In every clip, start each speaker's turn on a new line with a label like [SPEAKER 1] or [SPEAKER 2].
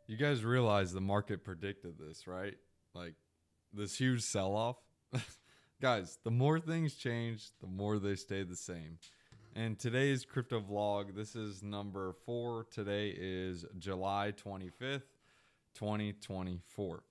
[SPEAKER 1] You guys realize the market predicted this, right? Like this huge sell off. Guys, the more things change, the more they stay the same. And today's crypto vlog, this is number 4. Today is July 25th, 2024.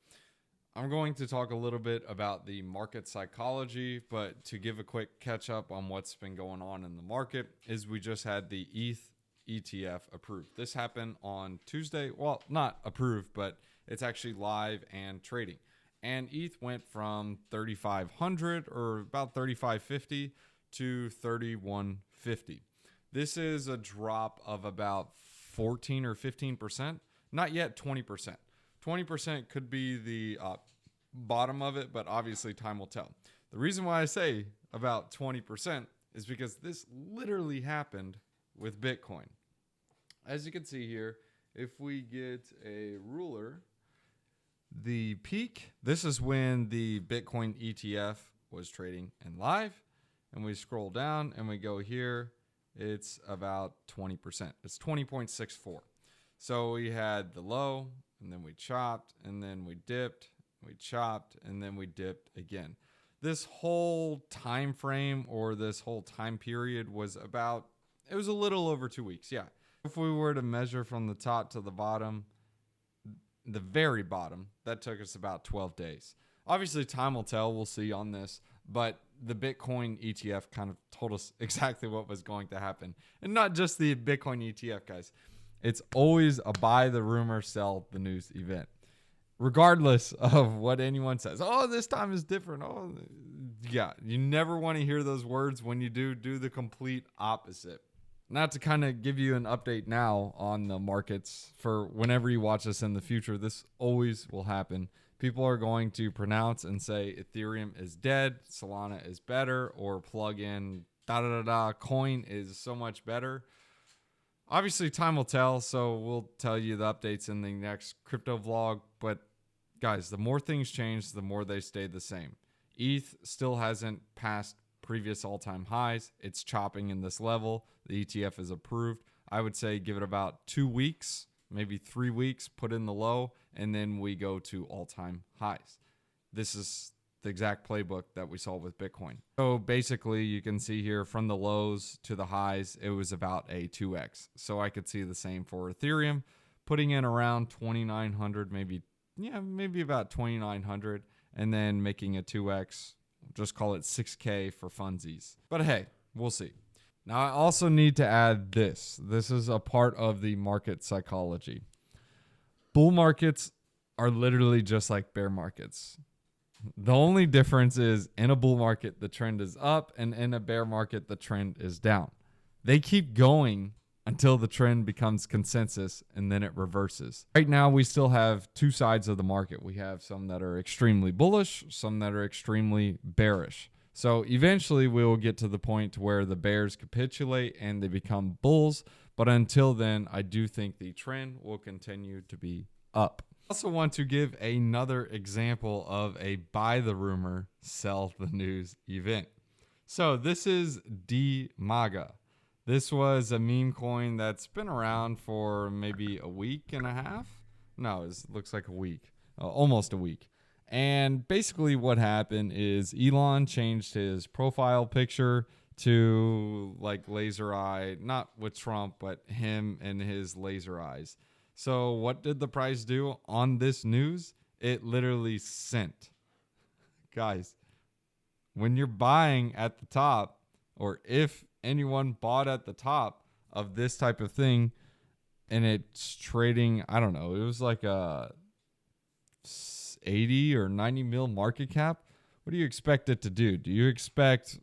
[SPEAKER 1] I'm going to talk a little bit about the market psychology, but to give a quick catch up on what's been going on in the market is we just had the ETH ETF approved. This happened on Tuesday. Well, not approved, but it's actually live and trading. And ETH went from 3,500 or about 3,550 to 3,150. This is a drop of about 14 or 15%, not yet 20%. 20% could be the bottom of it, but obviously time will tell. The reason why I say about 20% is because this literally happened with Bitcoin. As you can see here, if we get a ruler, the peak, this is when the Bitcoin ETF was trading in live, and we scroll down and we go here, it's about 20%. It's 20.64. So we had the low, and then we chopped, and then we dipped, we chopped, and then we dipped again. This whole time frame or this whole time period was about, it was a little over 2 weeks. Yeah. If we were to measure from the top to the bottom, the very bottom, that took us about 12 days. Obviously, time will tell. We'll see on this. But the Bitcoin ETF kind of told us exactly what was going to happen. And not just the Bitcoin ETF, guys. It's always a buy the rumor, sell the news event. Regardless of what anyone says. Oh, this time is different. Oh, yeah. You never want to hear those words. When you do the complete opposite. Not to kind of give you an update now on the markets for whenever you watch this in the future, this always will happen. People are going to pronounce and say Ethereum is dead, Solana is better, or plug in coin is so much better. Obviously, time will tell, so we'll tell you the updates in the next crypto vlog. But guys, the more things change, the more they stay the same. ETH still hasn't passed previous all-time highs. It's chopping in this level. The ETF is approved. I would say give it about 2 weeks, maybe 3 weeks, put in the low, and then we go to all-time highs. This is the exact playbook that we saw with Bitcoin. So basically, you can see here from the lows to the highs, it was about a 2x. So I could see the same for Ethereum, putting in around 2,900, maybe about 2,900, and then making a 2x. Just call it 6K for funsies. But hey, we'll see. Now, I also need to add this. This is a part of the market psychology. Bull markets are literally just like bear markets. The only difference is in a bull market, the trend is up, and in a bear market, the trend is down. They keep going until the trend becomes consensus, and then it reverses. Right now, we still have two sides of the market. We have some that are extremely bullish, some that are extremely bearish. So eventually, we will get to the point where the bears capitulate and they become bulls. But until then, I do think the trend will continue to be up. I also want to give another example of a buy the rumor, sell the news event. So this is DMAGA. This was a meme coin that's been around for maybe a week and a half. No, it looks like a week, almost a week. And basically what happened is Elon changed his profile picture to like laser eye, not with Trump, but him and his laser eyes. So what did the price do on this news? It literally sent. Guys, when you're buying at the top, or if anyone bought at the top of this type of thing and it's trading, I don't know, it was like a 80 or 90 mil market cap. What do you expect it to do? Do you expect,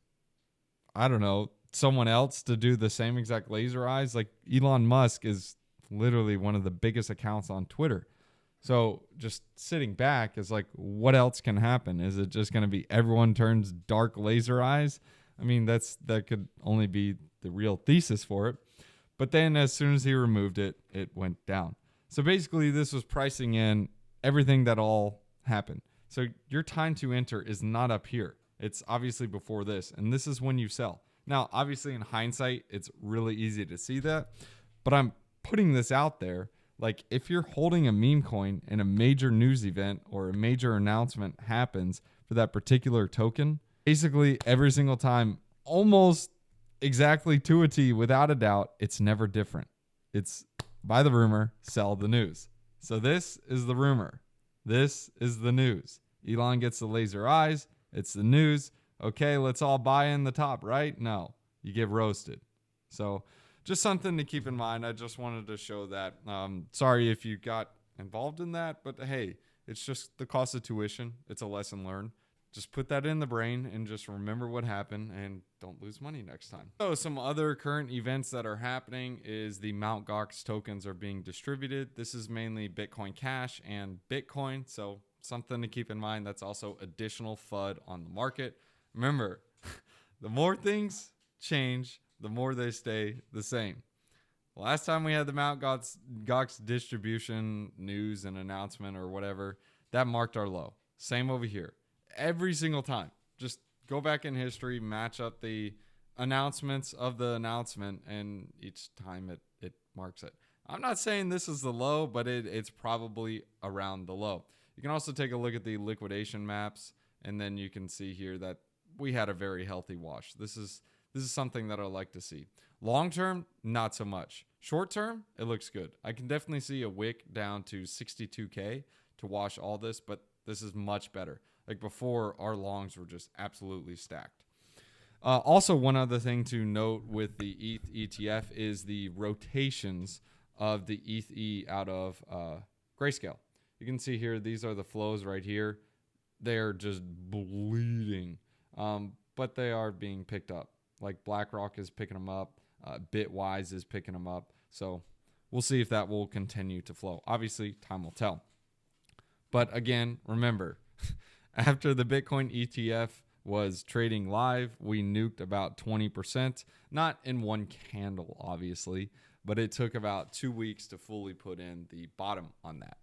[SPEAKER 1] I don't know, someone else to do the same exact laser eyes? Like Elon Musk is literally one of the biggest accounts on Twitter. So just sitting back is like, what else can happen? Is it just going to be everyone turns dark laser eyes? I mean, that could only be the real thesis for it. But then as soon as he removed it, it went down. So basically this was pricing in everything that all happened. So your time to enter is not up here. It's obviously before this. And this is when you sell. Now, obviously in hindsight, it's really easy to see that. But I'm putting this out there Like if you're holding a meme coin and a major news event or a major announcement happens for that particular token, basically every single time, almost exactly to a T, without a doubt, it's never different. It's buy the rumor, sell the news. So this is the rumor. This is the news. Elon gets the laser eyes. It's the news. Okay, let's all buy in the top, right? No, you get roasted. So just something to keep in mind. I just wanted to show that. Sorry if you got involved in that, but hey, it's just the cost of tuition. It's a lesson learned. Just put that in the brain and just remember what happened and don't lose money next time. So some other current events that are happening is the Mt. Gox tokens are being distributed. This is mainly Bitcoin Cash and Bitcoin. So something to keep in mind. That's also additional FUD on the market. Remember, the more things change, the more they stay the same. Last time we had the Mt. Gox distribution news and announcement or whatever, that marked our low. Same over here. Every single time. Just go back in history, match up the announcements of the announcement, and each time it marks it. I'm not saying this is the low, but it's probably around the low. You can also take a look at the liquidation maps, and then you can see here that we had a very healthy wash. This is something that I like to see. Long term, not so much. Short term, it looks good. I can definitely see a wick down to 62K to wash all this, but this is much better. Like before, our longs were just absolutely stacked. Also, one other thing to note with the ETH ETF is the rotations of the ETH out of Grayscale. You can see here, these are the flows right here. They're just bleeding, but they are being picked up. Like BlackRock is picking them up. Bitwise is picking them up. So we'll see if that will continue to flow. Obviously, time will tell. But again, remember, after the Bitcoin ETF was trading live, we nuked about 20%. Not in one candle, obviously, but it took about 2 weeks to fully put in the bottom on that.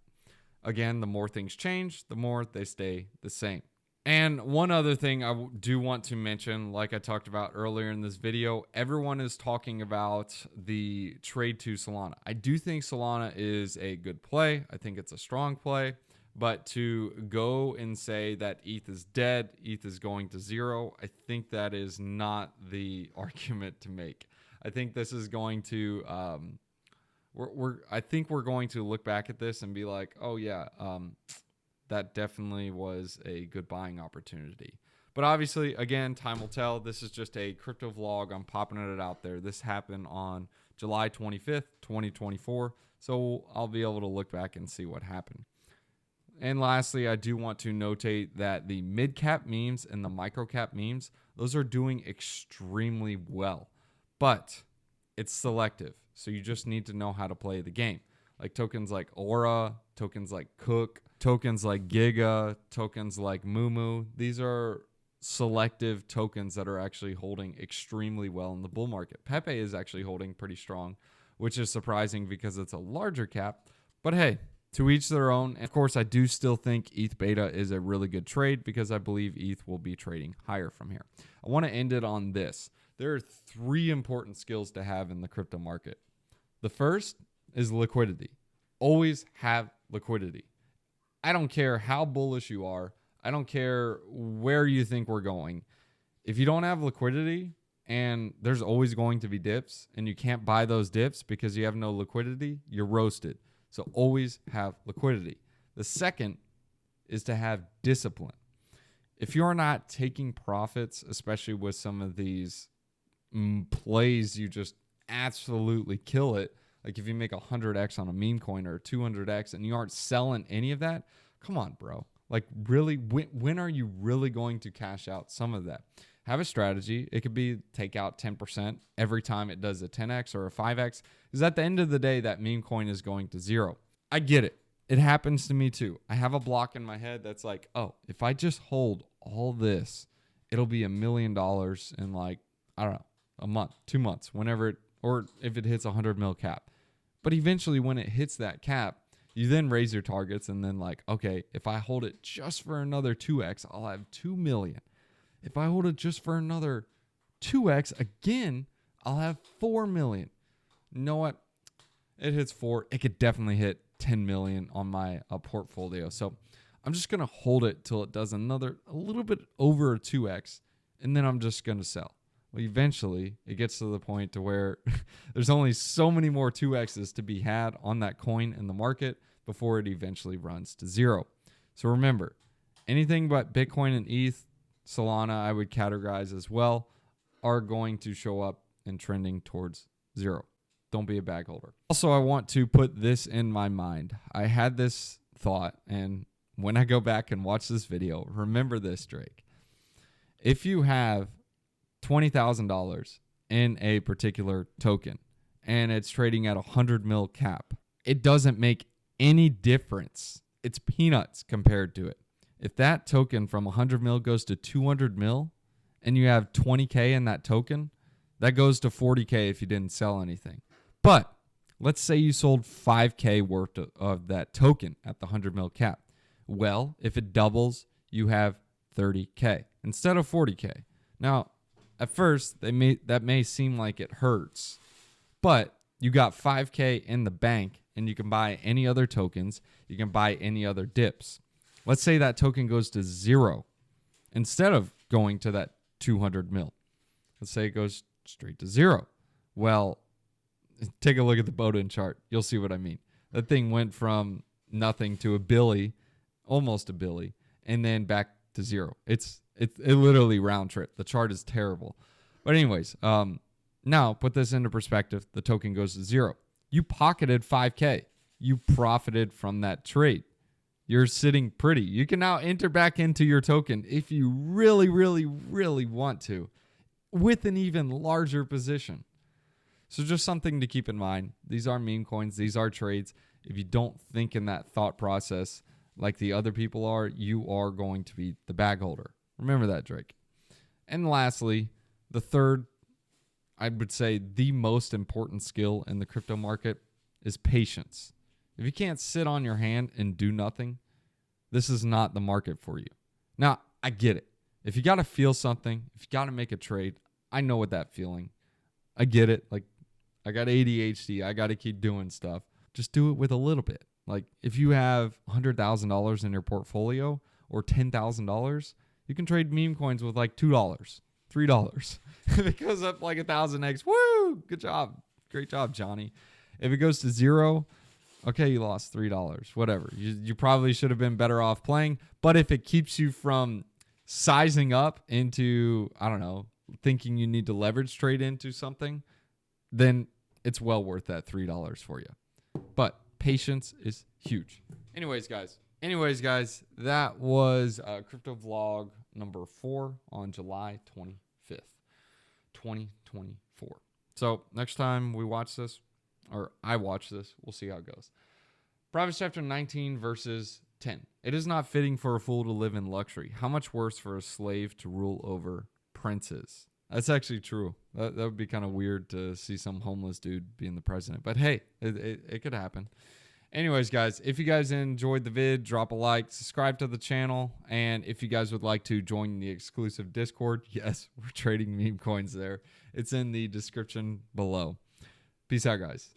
[SPEAKER 1] Again, the more things change, the more they stay the same. And one other thing I do want to mention, like I talked about earlier in this video, everyone is talking about the trade to Solana. I do think Solana is a good play. I think it's a strong play. But to go and say that ETH is dead, ETH is going to zero, I think that is not the argument to make. I think this is going to, I think we're going to look back at this and be like, oh yeah, that definitely was a good buying opportunity. But obviously, again, time will tell. This is just a crypto vlog. I'm popping it out there. This happened on July 25th, 2024. So I'll be able to look back and see what happened. And lastly, I do want to notate that the mid-cap memes and the micro-cap memes, those are doing extremely well. But it's selective. So you just need to know how to play the game. Like tokens like Aura, tokens like Cook, tokens like Giga, tokens like Mumu. These are selective tokens that are actually holding extremely well in the bull market. Pepe is actually holding pretty strong, which is surprising because it's a larger cap. But hey, to each their own. And of course, I do still think ETH beta is a really good trade because I believe ETH will be trading higher from here. I want to end it on this. There are 3 important skills to have in the crypto market. The first is liquidity. Always have liquidity. I don't care how bullish you are. I don't care where you think we're going. If you don't have liquidity and there's always going to be dips and you can't buy those dips because you have no liquidity, you're roasted. So always have liquidity. The second is to have discipline. If you're not taking profits, especially with some of these plays, you just absolutely kill it. Like if you make 100x on a meme coin or 200x and you aren't selling any of that, come on, bro. Like really, when are you really going to cash out some of that? Have a strategy. It could be take out 10% every time it does a 10x or a 5x. Because at the end of the day, that meme coin is going to zero. I get it. It happens to me too. I have a block in my head that's like, oh, if I just hold all this, it'll be $1 million in like, I don't know, a month, 2 months, whenever it, or if it hits 100 mil cap. But eventually when it hits that cap, you then raise your targets and then like, okay, if I hold it just for another 2x, I'll have 2 million. If I hold it just for another 2x again, I'll have 4 million. You know what? It hits 4. It could definitely hit 10 million on my portfolio. So I'm just going to hold it till it does a little bit over a 2x, and then I'm just going to sell. Well, eventually it gets to the point to where there's only so many more 2x's to be had on that coin in the market before it eventually runs to zero. So remember, anything but Bitcoin and ETH, Solana, I would categorize as well, are going to show up and trending towards zero. Don't be a bag holder. Also, I want to put this in my mind. I had this thought, and when I go back and watch this video, remember this, Drake. If you have $20,000 in a particular token and it's trading at 100 mil cap, it doesn't make any difference. It's peanuts compared to it. If that token from 100 mil goes to 200 mil and you have 20K in that token, that goes to 40K if you didn't sell anything. But let's say you sold 5K worth of that token at the 100 mil cap. Well, if it doubles, you have 30K instead of 40K. Now, at first, that may seem like it hurts, but you got 5K in the bank and you can buy any other tokens. You can buy any other dips. Let's say that token goes to zero instead of going to that 200 mil. Let's say it goes straight to zero. Well, take a look at the Bowden chart. You'll see what I mean. That thing went from nothing to a billy, almost a billy, and then back to zero. It literally round trip. The chart is terrible. But anyways, now put this into perspective. The token goes to zero. You pocketed 5K. You profited from that trade. You're sitting pretty. You can now enter back into your token if you really, really, really want to, with an even larger position. So just something to keep in mind. These are meme coins. These are trades. If you don't think in that thought process like the other people are, you are going to be the bag holder. Remember that, Drake. And lastly, the third, I would say the most important skill in the crypto market is patience. If you can't sit on your hand and do nothing, this is not the market for you. Now, I get it. If you got to feel something, if you got to make a trade, I know what that feeling. I get it. Like, I got ADHD. I got to keep doing stuff. Just do it with a little bit. Like, if you have $100,000 in your portfolio or $10,000, you can trade meme coins with like $2, $3. If it goes up like 1,000x, woo! Good job. Great job, Johnny. If it goes to zero, okay, you lost $3. Whatever. You probably should have been better off playing. But if it keeps you from sizing up into, I don't know, thinking you need to leverage trade into something, then it's well worth that $3 for you. But patience is huge. Anyways, guys, that was Crypto Vlog number 4 on July 25th, 2024. So next time we watch this, or I watch this, we'll see how it goes. Proverbs chapter 19, verses 10. It is not fitting for a fool to live in luxury. How much worse for a slave to rule over princes? That's actually true. That would be kind of weird to see some homeless dude being the president. But hey, it could happen. Anyways, guys, if you guys enjoyed the vid, drop a like, subscribe to the channel. And if you guys would like to join the exclusive Discord, yes, we're trading meme coins there. It's in the description below. Peace out, guys.